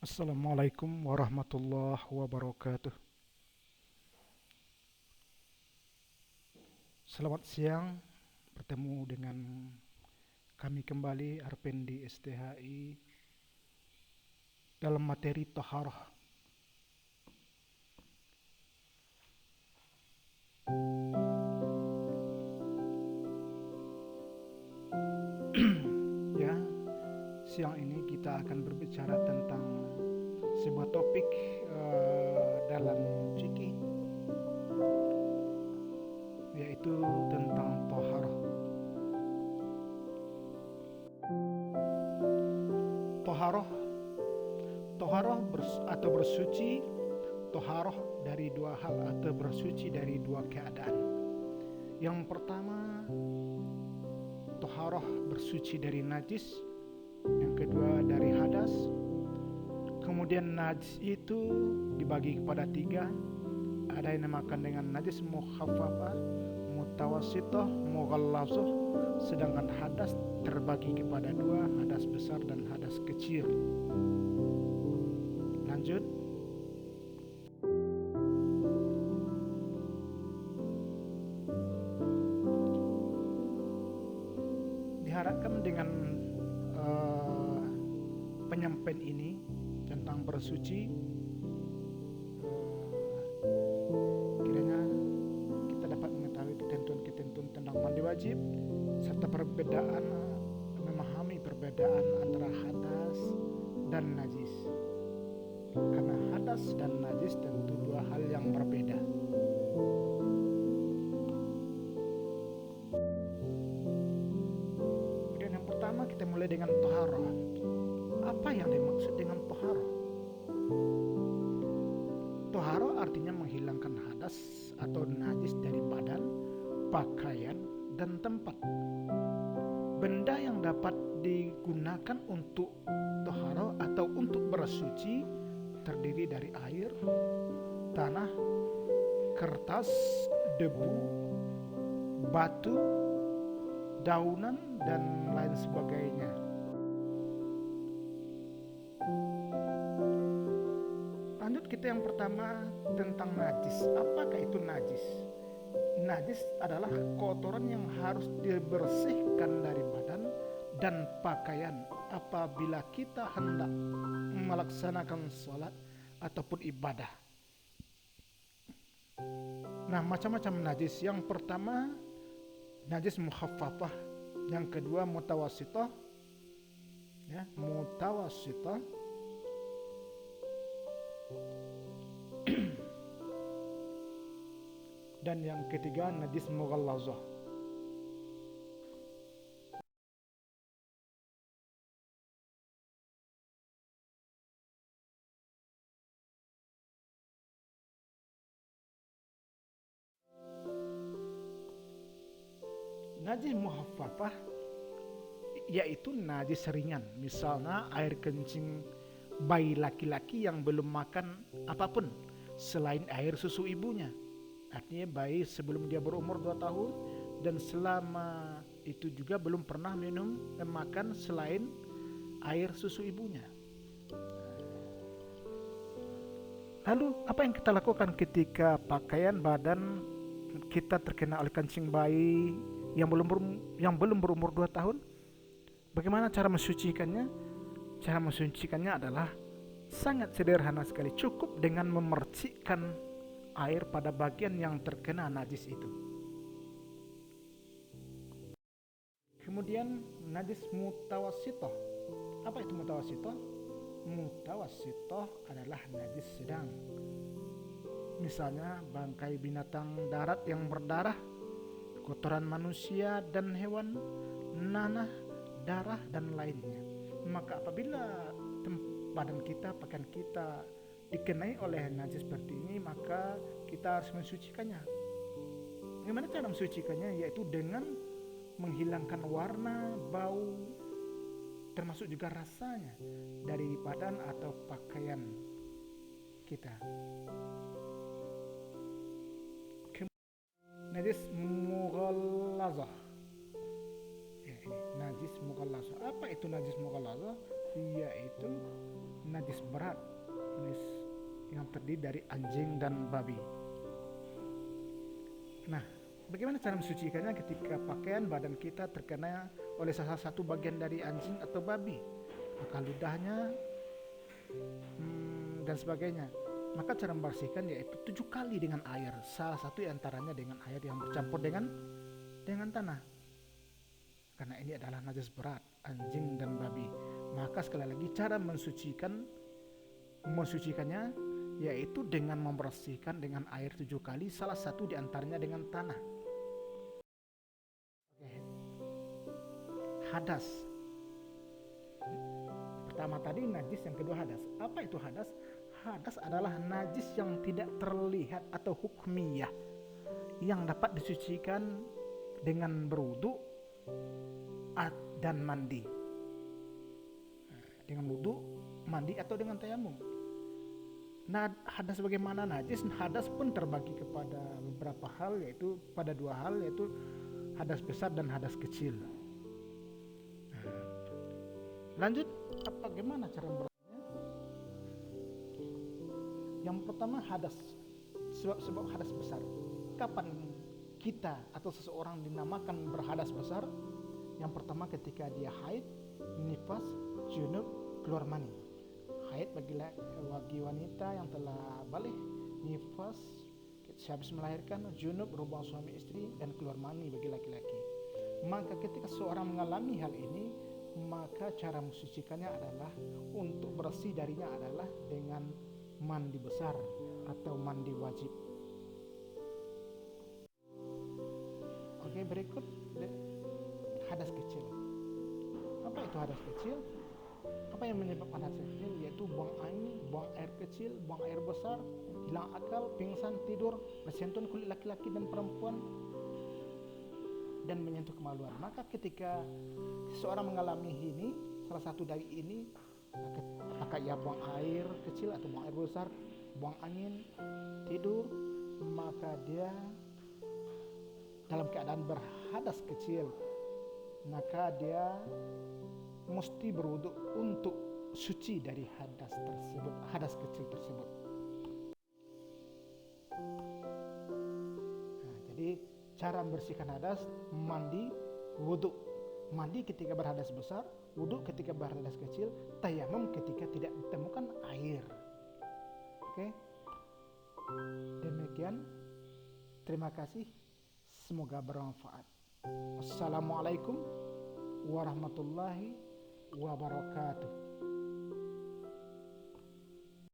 Assalamualaikum warahmatullahi wabarakatuh. Selamat siang, bertemu dengan kami kembali Arpendi STHI dalam materi Toharoh. Ya, siang ini kita akan berbicara tentang sebuah topik dalam fikih, yaitu tentang Toharoh. Toharoh, atau bersuci, Toharoh dari dua hal atau bersuci dari dua keadaan. Yang pertama, Toharoh bersuci dari najis. Yang kedua dari hadas. Kemudian najis itu dibagi kepada tiga. Ada yang dinamakan dengan najis mukhaffafah, mutawassithah, mughallazah. Sedangkan hadas terbagi kepada dua, hadas besar dan hadas kecil. Lanjut. Diharapkan dengan penyampaian ini tentang bersuci, kiranya kita dapat mengetahui ketentuan-ketentuan tentang mandi wajib serta memahami perbedaan antara hadas dan najis. Karena hadas dan najis tentu dua hal yang berbeda. Kemudian yang pertama kita mulai dengan toharoh. Apa yang dimaksud dengan toharoh? Toharoh artinya menghilangkan hadas atau najis dari badan, pakaian, dan tempat. Benda yang dapat digunakan untuk toharoh atau untuk bersuci terdiri dari air, tanah, kertas, debu, batu, daunan, dan lain sebagainya. Lanjut, kita yang pertama tentang najis. Apakah itu najis? Najis adalah kotoran yang harus dibersihkan dari badan dan pakaian apabila kita hendak melaksanakan sholat ataupun ibadah. Nah, macam-macam najis. Yang pertama najis mukhaffafah, yang kedua mutawassithah, mutawassithah. Dan yang ketiga najis mughallazah. Najis muhaffafah yaitu najis ringan, misalnya air kencing bayi laki-laki yang belum makan apapun selain air susu ibunya. Artinya bayi sebelum dia berumur 2 tahun dan selama itu juga belum pernah minum dan makan selain air susu ibunya. Lalu apa yang kita lakukan ketika pakaian badan kita terkena oleh kencing bayi yang belum berumur 2 tahun? Bagaimana cara mensucikannya? Cara mensucikannya adalah sangat sederhana sekali. Cukup dengan memercikkan air pada bagian yang terkena najis itu. Kemudian najis mutawassithah. Apa itu mutawassithah? Mutawassithah adalah najis sedang. Misalnya bangkai binatang darat yang berdarah, kotoran manusia dan hewan, nanah, darah, dan lainnya. Maka apabila badan kita, pakaian kita dikenai oleh najis seperti ini, maka kita harus mensucikannya. Bagaimana cara mensucikannya? Yaitu dengan menghilangkan warna, bau, termasuk juga rasanya dari badan atau pakaian kita. Najis mughallazah. Najis mughallazah. Apa itu najis mughallazah? Yaitu najis berat, najis yang terdiri dari anjing dan babi. Nah, bagaimana cara mensucikannya ketika pakaian badan kita terkena oleh salah satu bagian dari anjing atau babi, maka ludahnya dan sebagainya. Maka cara membersihkan yaitu 7 kali dengan air, salah satu antaranya dengan air yang bercampur dengan tanah. Karena ini adalah najis berat, anjing dan babi. Maka sekali lagi cara mensucikannya yaitu dengan membersihkan dengan air 7 kali, salah satu diantaranya dengan tanah. Oke. Hadas. Pertama tadi najis, yang kedua hadas. Apa itu hadas? Hadas adalah najis yang tidak terlihat atau hukmiyah, yang dapat disucikan dengan berwudu dan mandi. Dengan wudu, mandi atau dengan tayamum. Nah, hadas bagaimana najis? Hadas pun terbagi kepada beberapa hal, yaitu pada 2 hal, yaitu hadas besar dan hadas kecil. Lanjut, bagaimana cara membersihkannya? Yang pertama hadas, sebab hadas besar. Kapan kita atau seseorang dinamakan berhadas besar? Yang pertama ketika dia haid, nifas, junub, keluar mani. Haid bagi wanita yang telah balik, nifas habis melahirkan, junub hubungan suami istri, dan keluar mani bagi laki-laki. Maka ketika seorang mengalami hal ini, maka cara mensucikannya adalah, untuk bersih darinya adalah dengan mandi besar atau mandi wajib. Oke, berikut hadas kecil. Apa itu hadas kecil? Apa yang menyebabkan hadas kecil? Yaitu buang angin, buang air kecil, buang air besar, hilang akal, pingsan, tidur, bersentuhan kulit laki-laki dan perempuan, dan menyentuh kemaluan. Maka ketika seseorang mengalami ini, salah satu dari ini, apakah ia buang air kecil atau buang air besar, buang angin, tidur, maka dia dalam keadaan berhadas kecil, maka dia mesti berwudu untuk suci dari hadas kecil tersebut. Nah, jadi cara membersihkan hadas: mandi, wudu. Mandi ketika berhadas besar, wudu ketika berhadas kecil, tayamum ketika tidak ditemukan air. Oke. Demikian. Terima kasih. Semoga bermanfaat. Assalamualaikum warahmatullahi wabarakatuh.